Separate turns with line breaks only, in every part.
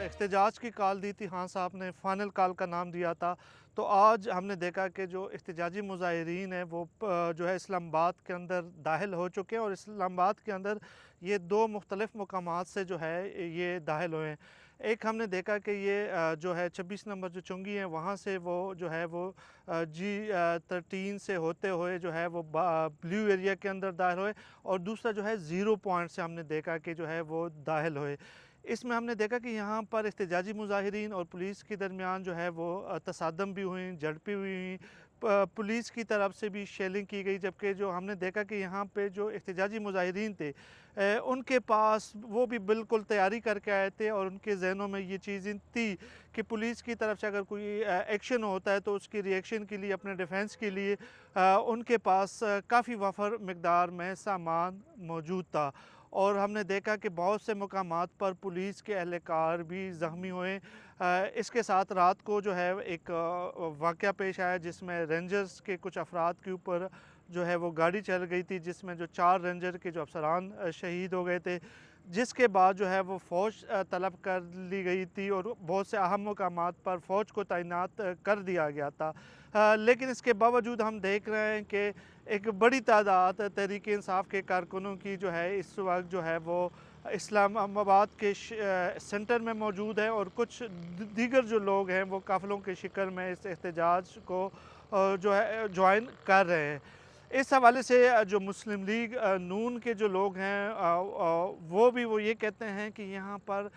احتجاج کی کال دی تھی، خان صاحب نے فائنل کال کا نام دیا تھا، تو آج ہم نے دیکھا کہ جو احتجاجی مظاہرین ہیں وہ جو ہے اسلام آباد کے اندر داخل ہو چکے ہیں، اور اسلام آباد کے اندر یہ دو مختلف مقامات سے جو ہے یہ داخل ہوئے ہیں۔ ایک ہم نے دیکھا کہ یہ جو ہے 26 نمبر جو چنگی ہیں وہاں سے وہ جو ہے وہ G13 سے ہوتے ہوئے جو ہے وہ بلیو ایریا کے اندر داخل ہوئے، اور دوسرا جو ہے 0 پوائنٹ سے ہم نے دیکھا کہ جو ہے وہ داخل ہوئے۔ اس میں ہم نے دیکھا کہ یہاں پر احتجاجی مظاہرین اور پولیس کے درمیان جو ہے وہ تصادم بھی ہوئیں، جھڑپیں ہوئیں، پولیس کی طرف سے بھی شیلنگ کی گئی، جبکہ جو ہم نے دیکھا کہ یہاں پہ جو احتجاجی مظاہرین تھے ان کے پاس وہ بھی بالکل تیاری کر کے آئے تھے، اور ان کے ذہنوں میں یہ چیزیں تھی کہ پولیس کی طرف سے اگر کوئی ایکشن ہوتا ہے تو اس کی ری ایکشن کے لیے، اپنے ڈیفینس کے لیے ان کے پاس کافی وافر مقدار میں سامان موجود تھا۔ اور ہم نے دیکھا کہ بہت سے مقامات پر پولیس کے اہلکار بھی زخمی ہوئے۔ اس کے ساتھ رات کو جو ہے ایک واقعہ پیش آیا جس میں رینجرز کے کچھ افراد کے اوپر جو ہے وہ گاڑی چل گئی تھی، جس میں جو 4 رینجر کے جو افسران شہید ہو گئے تھے، جس کے بعد جو ہے وہ فوج طلب کر لی گئی تھی، اور بہت سے اہم مقامات پر فوج کو تعینات کر دیا گیا تھا۔ لیکن اس کے باوجود ہم دیکھ رہے ہیں کہ ایک بڑی تعداد تحریک انصاف کے کارکنوں کی جو ہے اس وقت جو ہے وہ اسلام آباد کے سینٹر میں موجود ہے، اور کچھ دیگر جو لوگ ہیں وہ قافلوں کے شکل میں اس احتجاج کو جو ہے جوائن کر رہے ہیں۔ اس حوالے سے جو مسلم لیگ نون کے جو لوگ ہیں وہ یہ کہتے ہیں کہ یہاں پر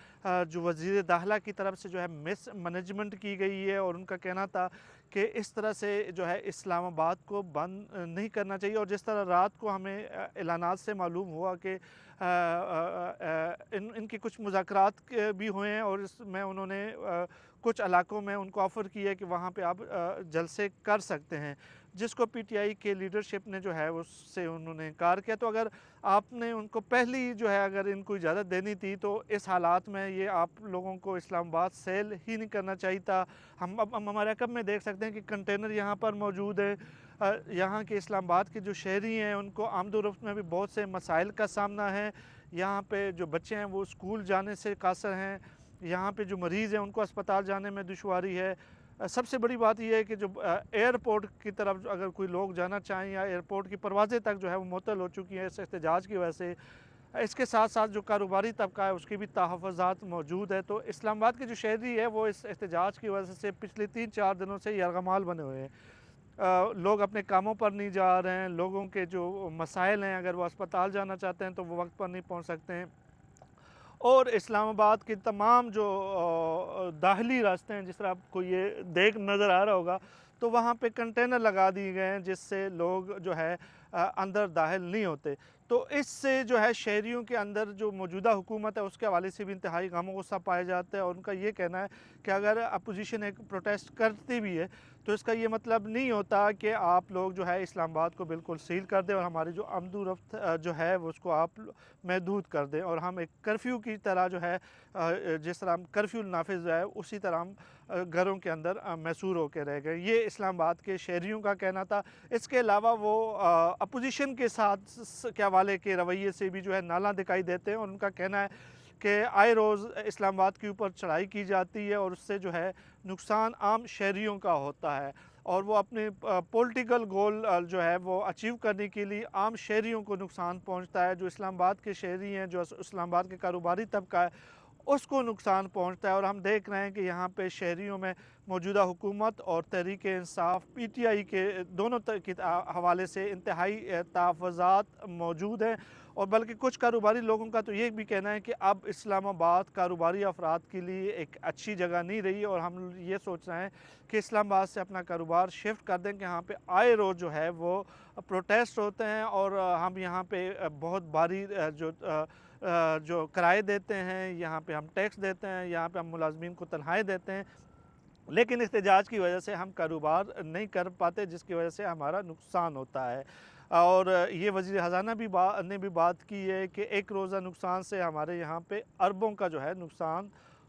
جو وزیر داخلہ کی طرف سے جو ہے مس مینجمنٹ کی گئی ہے، اور ان کا کہنا تھا کہ اس طرح سے جو ہے اسلام آباد کو بند نہیں کرنا چاہیے۔ اور جس طرح رات کو ہمیں اعلانات سے معلوم ہوا کہ ان کی کچھ مذاکرات بھی ہوئے ہیں، اور اس میں انہوں نے کچھ علاقوں میں ان کو آفر کیا ہے کہ وہاں پہ آپ جلسے کر سکتے ہیں، جس کو پی ٹی آئی کے لیڈرشپ نے جو ہے اس سے انہوں نے انکار کیا۔ تو اگر آپ نے ان کو پہلی جو ہے اگر ان کو اجازت دینی تھی تو اس حالات میں یہ آپ لوگوں کو اسلام آباد سیل ہی نہیں کرنا چاہیے تھا۔ ہم ہمارے عقب میں دیکھ سکتے ہیں کہ کنٹینر یہاں پر موجود ہے۔ یہاں کے اسلام آباد کے جو شہری ہیں ان کو آمد و رفت میں بھی بہت سے مسائل کا سامنا ہے۔ یہاں پہ جو بچے ہیں وہ اسکول جانے سے قاصر ہیں، یہاں پہ جو مریض ہیں ان کو اسپتال جانے میں دشواری ہے۔ سب سے بڑی بات یہ ہے کہ جو ایئرپورٹ کی طرف اگر کوئی لوگ جانا چاہیں یا ایئرپورٹ کی پروازیں تک جو ہے وہ معطل ہو چکی ہیں اس احتجاج کی وجہ سے۔ اس کے ساتھ ساتھ جو کاروباری طبقہ ہے اس کی بھی تحفظات موجود ہے۔ تو اسلام آباد کے جو شہری ہے وہ اس احتجاج کی وجہ سے پچھلے 3-4 دنوں سے یرغمال بنے ہوئے ہیں۔ لوگ اپنے کاموں پر نہیں جا رہے ہیں، لوگوں کے جو مسائل ہیں اگر وہ اسپتال جانا چاہتے ہیں تو وہ وقت پر نہیں پہنچ سکتے ہیں، اور اسلام آباد کے تمام جو داخلی راستے ہیں، جس طرح آپ کو یہ دیکھ نظر آ رہا ہوگا، تو وہاں پہ کنٹینر لگا دیے گئے ہیں جس سے لوگ جو ہے اندر داخل نہیں ہوتے۔ تو اس سے جو ہے شہریوں کے اندر جو موجودہ حکومت ہے اس کے حوالے سے بھی انتہائی غم و غصہ پایا جاتا ہے، اور ان کا یہ کہنا ہے کہ اگر اپوزیشن ایک پروٹیسٹ کرتی بھی ہے تو اس کا یہ مطلب نہیں ہوتا کہ آپ لوگ جو ہے اسلام آباد کو بالکل سیل کر دیں اور ہماری جو آمد و رفت جو ہے اس کو آپ محدود کر دیں، اور ہم ایک کرفیو کی طرح جو ہے جس طرح ہم کرفیو نافذ ہے اسی طرح ہم گھروں کے اندر محصور ہو کے رہ گئے۔ یہ اسلام آباد کے شہریوں کا کہنا تھا۔ اس کے علاوہ وہ اپوزیشن کے ساتھ کے حوالے کے رویے سے بھی جو ہے نالاں دکھائی دیتے ہیں، اور ان کا کہنا ہے کہ آئے روز اسلام آباد کے اوپر چڑھائی کی جاتی ہے اور اس سے جو ہے نقصان عام شہریوں کا ہوتا ہے، اور وہ اپنے پولیٹیکل گول جو ہے وہ اچیو کرنے کے لیے عام شہریوں کو نقصان پہنچتا ہے۔ جو اسلام آباد کے شہری ہیں، جو اسلام آباد کے کاروباری طبقہ ہے، اس کو نقصان پہنچتا ہے، اور ہم دیکھ رہے ہیں کہ یہاں پہ شہریوں میں موجودہ حکومت اور Tehreek Insaf P T I کے دونوں کے حوالے سے انتہائی تحفظات موجود ہیں، اور بلکہ کچھ کاروباری لوگوں کا تو یہ بھی کہنا ہے کہ اب اسلام آباد کاروباری افراد کے لیے ایک اچھی جگہ نہیں رہی، اور ہم یہ سوچ رہے ہیں کہ اسلام آباد سے اپنا کاروبار شفٹ کر دیں کہ یہاں پہ آئے روز جو ہے وہ پروٹیسٹ ہوتے ہیں، اور ہم یہاں پہ بہت بھاری جو کرائے دیتے ہیں، یہاں پہ ہم ٹیکس دیتے ہیں، یہاں پہ ہم ملازمین کو تنخواہیں دیتے ہیں، لیکن احتجاج کی وجہ سے ہم کاروبار نہیں کر پاتے، جس کی وجہ سے ہمارا نقصان ہوتا ہے۔ اور یہ وزیر خزانہ نے بھی بات کی ہے کہ ایک روزہ نقصان سے ہمارے یہاں پہ اربوں کا جو ہے نقصان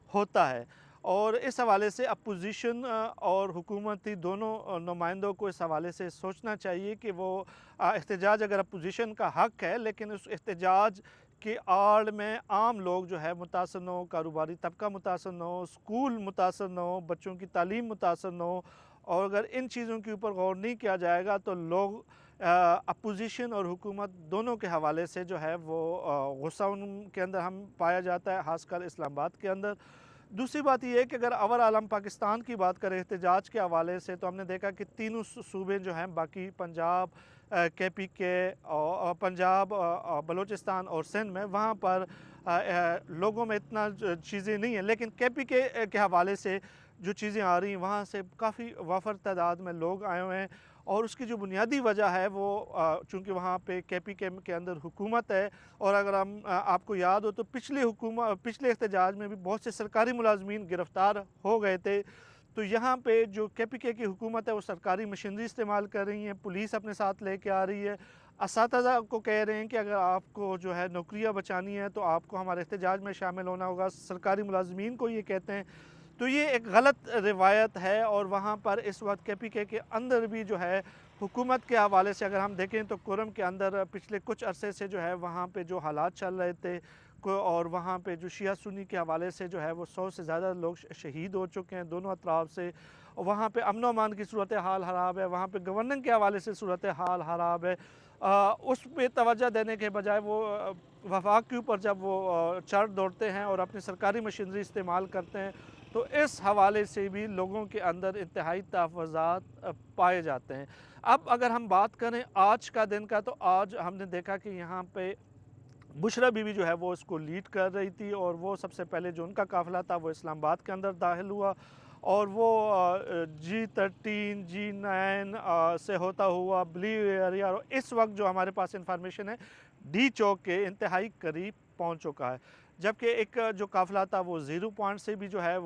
ہوتا ہے، اور اس حوالے سے اپوزیشن اور حکومتی دونوں نمائندوں کو اس حوالے سے سوچنا چاہیے کہ وہ احتجاج اگر اپوزیشن کا حق ہے، لیکن اس احتجاج کی آڑ میں عام لوگ جو ہے متاثر نہ ہو، کاروباری طبقہ متاثر نہ ہو، اسکول متاثر نہ ہو، بچوں کی تعلیم متاثر نہ ہو، اور اگر ان چیزوں کے اوپر غور نہیں کیا جائے گا تو لوگ اپوزیشن اور حکومت دونوں کے حوالے سے جو ہے وہ غصہ ان کے اندر ہم پایا جاتا ہے، خاص کر اسلام آباد کے اندر۔ دوسری بات یہ ہے کہ اگر اور عالم پاکستان کی بات کریں احتجاج کے حوالے سے، تو ہم نے دیکھا کہ تینوں صوبے جو ہیں، باقی پنجاب، KPK، پنجاب، بلوچستان اور سندھ میں، وہاں پر لوگوں میں اتنا چیزیں نہیں ہیں، لیکن KPK کے حوالے سے جو چیزیں آ رہی ہیں وہاں سے کافی وافر تعداد میں لوگ آئے ہوئے ہیں، اور اس کی جو بنیادی وجہ ہے وہ چونکہ وہاں پہ KPK کے اندر حکومت ہے، اور اگر ہم آپ کو یاد ہو تو پچھلے احتجاج میں بھی بہت سے سرکاری ملازمین گرفتار ہو گئے تھے، تو یہاں پہ جو KPK کی حکومت ہے وہ سرکاری مشینری استعمال کر رہی ہیں، پولیس اپنے ساتھ لے کے آ رہی ہے، اساتذہ کو کہہ رہے ہیں کہ اگر آپ کو جو ہے نوکریاں بچانی ہے تو آپ کو ہمارے احتجاج میں شامل ہونا ہوگا، سرکاری ملازمین کو یہ کہتے ہیں۔ تو یہ ایک غلط روایت ہے، اور وہاں پر اس وقت KPK کے اندر بھی جو ہے حکومت کے حوالے سے اگر ہم دیکھیں تو کورم کے اندر پچھلے کچھ عرصے سے جو ہے وہاں پہ جو حالات چل رہے تھے، اور وہاں پہ جو شیعہ سنی کے حوالے سے جو ہے وہ 100 سے زیادہ لوگ شہید ہو چکے ہیں دونوں اطراف سے، وہاں پہ امن و امان کی صورتحال خراب ہے، وہاں پہ گورننگ کے حوالے سے صورتحال خراب ہے، اس پہ توجہ دینے کے بجائے وہ وفاق کے اوپر جب وہ چڑھ دوڑتے ہیں اور اپنی سرکاری مشینری استعمال کرتے ہیں، تو اس حوالے سے بھی لوگوں کے اندر انتہائی تحفظات پائے جاتے ہیں۔ اب اگر ہم بات کریں آج کا دن کا، تو آج ہم نے دیکھا کہ یہاں پہ بشرا بی بی جو ہے وہ اس کو لیڈ کر رہی تھی، اور وہ سب سے پہلے جو ان کا قافلہ تھا وہ اسلام آباد کے اندر داخل ہوا، اور وہ G13 G9 سے ہوتا ہوا بلیو ایریا، اور اس وقت جو ہمارے پاس انفارمیشن ہے ڈی چوک کے انتہائی قریب پہنچ چکا ہے، جبکہ ایک جو قافلہ تھا وہ 0 پوائنٹ سے بھی جو ہے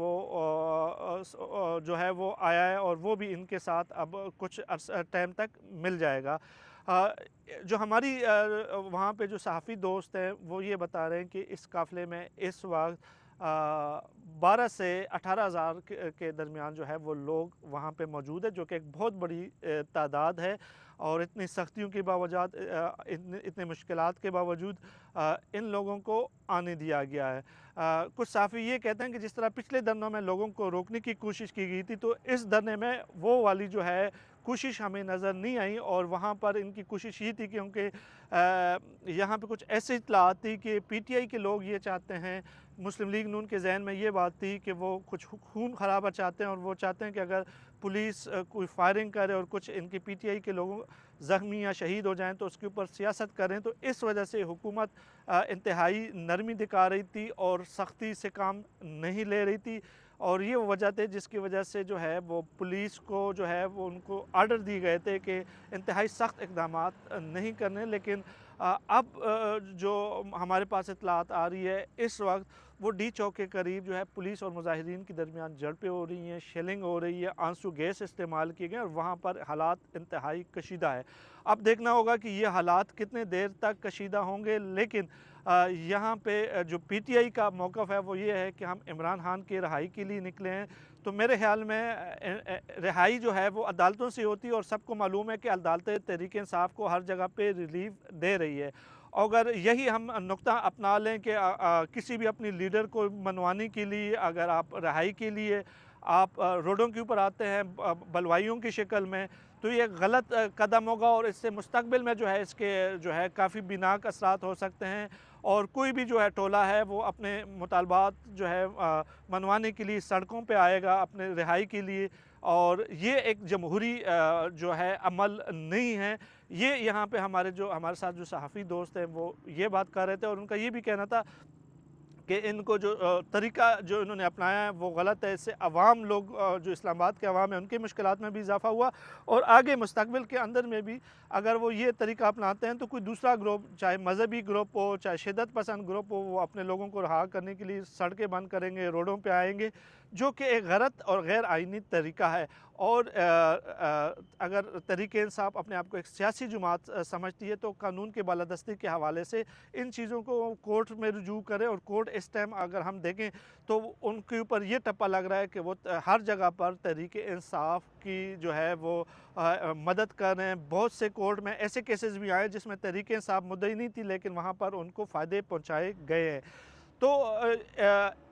وہ آیا ہے، اور وہ بھی ان کے ساتھ اب کچھ ٹائم تک مل جائے گا۔ جو ہماری وہاں پہ جو صحافی دوست ہیں وہ یہ بتا رہے ہیں کہ اس قافلے میں اس وقت 12 سے 18,000 کے درمیان جو ہے وہ لوگ وہاں پہ موجود ہے، جو کہ ایک بہت بڑی تعداد ہے، اور اتنی سختیوں کے باوجود، اتنے مشکلات کے باوجود ان لوگوں کو آنے دیا گیا ہے۔ کچھ صحافی یہ کہتے ہیں کہ جس طرح پچھلے دھرنوں میں لوگوں کو روکنے کی کوشش کی گئی تھی، تو اس دھرنے میں وہ والی جو ہے کوشش ہمیں نظر نہیں آئی، اور وہاں پر ان کی کوشش یہ تھی کیونکہ یہاں پہ کچھ ایسی اطلاعات تھی کہ PTI کے لوگ یہ چاہتے ہیں، مسلم لیگ نون کے ذہن میں یہ بات تھی کہ وہ کچھ خون خرابہ چاہتے ہیں، اور وہ چاہتے ہیں کہ اگر پولیس کوئی فائرنگ کرے اور کچھ ان کے PTI کے لوگوں زخمی یا شہید ہو جائیں تو اس کے اوپر سیاست کریں، تو اس وجہ سے حکومت انتہائی نرمی دکھا رہی تھی اور سختی سے کام نہیں لے رہی تھی، اور یہ وجہ تھی جس کی وجہ سے جو ہے وہ پولیس کو جو ہے وہ ان کو آرڈر دی گئے تھے کہ انتہائی سخت اقدامات نہیں کرنے، لیکن اب جو ہمارے پاس اطلاعات آ رہی ہے اس وقت وہ ڈی چوک کے قریب جو ہے پولیس اور مظاہرین کے درمیان جھڑپیں ہو رہی ہیں، شیلنگ ہو رہی ہے، آنسو گیس استعمال کیے گئے، اور وہاں پر حالات انتہائی کشیدہ ہے۔ اب دیکھنا ہوگا کہ یہ حالات کتنے دیر تک کشیدہ ہوں گے، لیکن یہاں پہ جو PTI کا موقف ہے وہ یہ ہے کہ ہم عمران خان کی رہائی کے لیے نکلے ہیں، تو میرے خیال میں رہائی جو ہے وہ عدالتوں سے ہوتی ہے، اور سب کو معلوم ہے کہ عدالتیں تحریک انصاف کو ہر جگہ پہ ریلیف دے رہی ہے۔ اگر یہی ہم نقطہ اپنا لیں کہ کسی بھی اپنی لیڈر کو منوانے کے لیے اگر آپ رہائی کے لیے آپ روڈوں کے اوپر آتے ہیں بلوائیوں کی شکل میں، تو یہ غلط قدم ہوگا، اور اس سے مستقبل میں جو ہے اس کے جو ہے کافی بیناک اثرات ہو سکتے ہیں، اور کوئی بھی جو ہے ٹولہ ہے وہ اپنے مطالبات جو ہے منوانے کے لیے سڑکوں پہ آئے گا اپنے رہائی کے لیے، اور یہ ایک جمہوری جو ہے عمل نہیں ہے۔ یہ یہاں پہ ہمارے ساتھ جو صحافی دوست ہیں وہ یہ بات کر رہے تھے، اور ان کا یہ بھی کہنا تھا کہ ان کو جو طریقہ جو انہوں نے اپنایا ہے وہ غلط ہے، اس سے عوام لوگ جو اسلام آباد کے عوام ہیں ان کی مشکلات میں بھی اضافہ ہوا، اور آگے مستقبل کے اندر میں بھی اگر وہ یہ طریقہ اپناتے ہیں تو کوئی دوسرا گروپ، چاہے مذہبی گروپ ہو، چاہے شدت پسند گروپ ہو، وہ اپنے لوگوں کو رہا کرنے کے لیے سڑکیں بند کریں گے، روڈوں پہ آئیں گے، جو کہ ایک غلط اور غیر آئینی طریقہ ہے۔ اور اگر تحریک انصاف اپنے آپ کو ایک سیاسی جماعت سمجھتی ہے تو قانون کی بالادستی کے حوالے سے ان چیزوں کو کورٹ میں رجوع کرے، اور کورٹ اس ٹائم اگر ہم دیکھیں تو ان کے اوپر یہ ٹپا لگ رہا ہے کہ وہ ہر جگہ پر تحریک انصاف کی جو ہے وہ مدد کر رہے ہیں۔ بہت سے کورٹ میں ایسے کیسز بھی آئے جس میں تحریک انصاف مدعی نہیں تھی، لیکن وہاں پر ان کو فائدے پہنچائے گئے ہیں۔ تو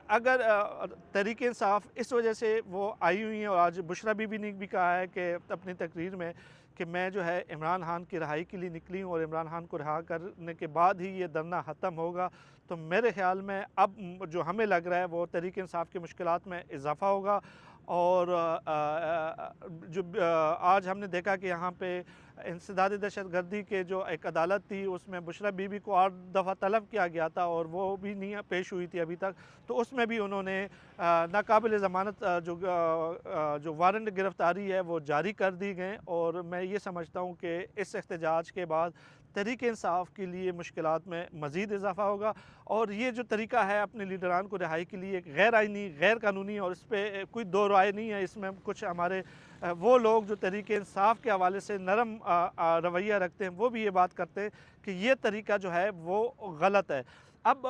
اگر تحریک انصاف اس وجہ سے وہ آئی ہوئی ہیں، اور آج بشریٰ بی بی نے بھی کہا ہے کہ اپنی تقریر میں کہ میں جو ہے عمران خان کی رہائی کے لیے نکلی ہوں، اور عمران خان کو رہا کرنے کے بعد ہی یہ دھرنا ختم ہوگا، تو میرے خیال میں اب جو ہمیں لگ رہا ہے وہ تحریک انصاف کی مشکلات میں اضافہ ہوگا۔ اور جو آج ہم نے دیکھا کہ یہاں پہ انسدادی دہشت گردی کے جو ایک عدالت تھی اس میں بشریٰ بی بی کو 8 دفعہ طلب کیا گیا تھا، اور وہ بھی نہیں پیش ہوئی تھی ابھی تک، تو اس میں بھی انہوں نے ناقابل ضمانت جو وارنٹ گرفتاری ہے وہ جاری کر دی گئے۔ اور میں یہ سمجھتا ہوں کہ اس احتجاج کے بعد تحریک انصاف کے لیے مشکلات میں مزید اضافہ ہوگا، اور یہ جو طریقہ ہے اپنے لیڈران کو رہائی کے لیے ایک غیر آئینی، غیر قانونی، اور اس پہ کوئی دو رائے نہیں ہے۔ اس میں کچھ ہمارے وہ لوگ جو تحریک انصاف کے حوالے سے نرم رویہ رکھتے ہیں وہ بھی یہ بات کرتے ہیں کہ یہ طریقہ جو ہے وہ غلط ہے۔ اب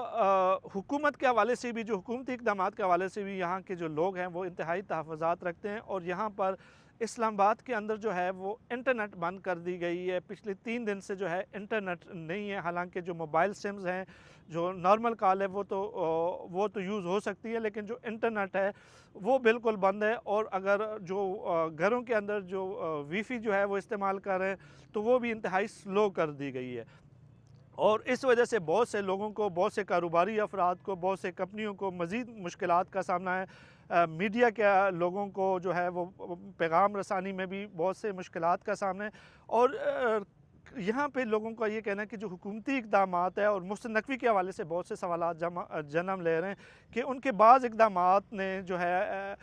حکومت کے حوالے سے بھی، جو حکومتی اقدامات کے حوالے سے بھی یہاں کے جو لوگ ہیں وہ انتہائی تحفظات رکھتے ہیں، اور یہاں پر اسلام آباد کے اندر جو ہے وہ انٹرنیٹ بند کر دی گئی ہے۔ پچھلے 3 دن سے جو ہے انٹرنیٹ نہیں ہے، حالانکہ جو موبائل سمز ہیں، جو نارمل کال ہے وہ تو یوز ہو سکتی ہے، لیکن جو انٹرنیٹ ہے وہ بالکل بند ہے۔ اور اگر جو گھروں کے اندر جو وی فی جو ہے وہ استعمال کر رہے ہیں تو وہ بھی انتہائی سلو کر دی گئی ہے، اور اس وجہ سے بہت سے لوگوں کو، بہت سے کاروباری افراد کو، بہت سے کمپنیوں کو مزید مشکلات کا سامنا ہے۔ میڈیا کے لوگوں کو جو ہے وہ پیغام رسانی میں بھی بہت سے مشکلات کا سامنا ہے۔ اور یہاں پہ لوگوں کا یہ کہنا ہے کہ جو حکومتی اقدامات ہے، اور محسن نقوی کے حوالے سے بہت سے سوالات جنم لے رہے ہیں کہ ان کے بعض اقدامات نے جو ہے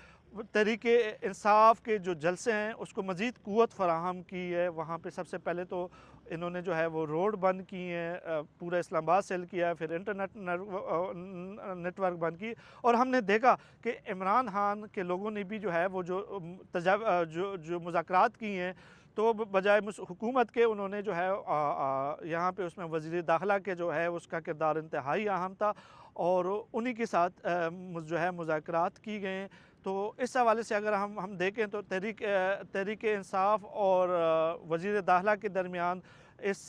تحریک انصاف کے جو جلسے ہیں اس کو مزید قوت فراہم کی ہے۔ وہاں پہ سب سے پہلے تو انہوں نے جو ہے وہ روڈ بند کی ہیں، پورا اسلام آباد سیل کیا ہے، پھر انٹرنیٹ نیٹ ورک بند کی، اور ہم نے دیکھا کہ عمران خان کے لوگوں نے بھی جو ہے وہ جو مذاکرات کی ہیں تو بجائے حکومت کے انہوں نے جو ہے یہاں پہ اس میں وزیر داخلہ کے جو ہے اس کا کردار انتہائی اہم تھا، اور انہی کے ساتھ جو ہے مذاکرات کی گئے ہیں۔ تو اس حوالے سے اگر ہم دیکھیں تو تحریک انصاف اور وزیر داخلہ کے درمیان اس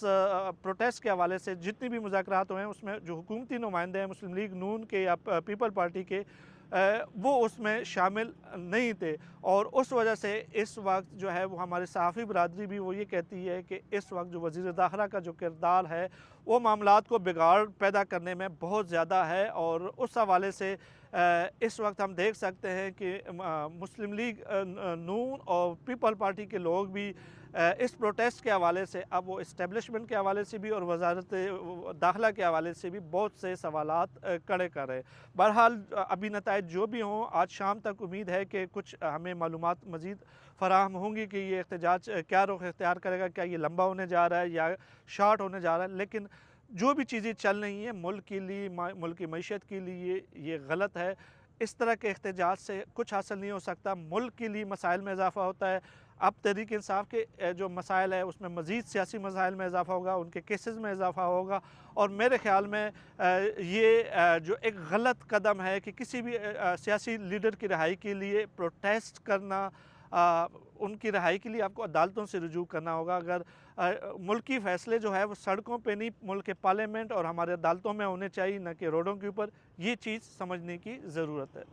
پروٹیسٹ کے حوالے سے جتنی بھی مذاکرات ہوئے ہیں اس میں جو حکومتی نمائندے ہیں مسلم لیگ نون کے یا پیپل پارٹی کے، وہ اس میں شامل نہیں تھے، اور اس وجہ سے اس وقت جو ہے وہ ہمارے صحافی برادری بھی وہ یہ کہتی ہے کہ اس وقت جو وزیر داخلہ کا جو کردار ہے وہ معاملات کو بگاڑ پیدا کرنے میں بہت زیادہ ہے۔ اور اس حوالے سے اس وقت ہم دیکھ سکتے ہیں کہ مسلم لیگ نون اور پیپل پارٹی کے لوگ بھی اس پروٹیسٹ کے حوالے سے اب وہ اسٹیبلشمنٹ کے حوالے سے بھی اور وزارت داخلہ کے حوالے سے بھی بہت سے سوالات کھڑے کر رہے ہیں۔ بہرحال ابھی نتائج جو بھی ہوں، آج شام تک امید ہے کہ کچھ ہمیں معلومات مزید فراہم ہوں گی کہ یہ احتجاج کیا رخ اختیار کرے گا، کیا یہ لمبا ہونے جا رہا ہے یا شارٹ ہونے جا رہا ہے۔ لیکن جو بھی چیزیں چل رہی ہیں ملک کے لیے، ملک کی معیشت کے لیے یہ غلط ہے۔ اس طرح کے احتجاج سے کچھ حاصل نہیں ہو سکتا، ملک کے لیے مسائل میں اضافہ ہوتا ہے۔ اب تحریک انصاف کے جو مسائل ہے اس میں مزید سیاسی مسائل میں اضافہ ہوگا، ان کے کیسز میں اضافہ ہوگا، اور میرے خیال میں یہ جو ایک غلط قدم ہے کہ کسی بھی سیاسی لیڈر کی رہائی کے لیے پروٹیسٹ کرنا، ان کی رہائی کے لیے آپ کو عدالتوں سے رجوع کرنا ہوگا۔ اگر ملکی فیصلے جو ہے وہ سڑکوں پہ نہیں، ملک کے پارلیمنٹ اور ہمارے عدالتوں میں ہونے چاہیے، نہ کہ روڈوں کے اوپر، یہ چیز سمجھنے کی ضرورت ہے۔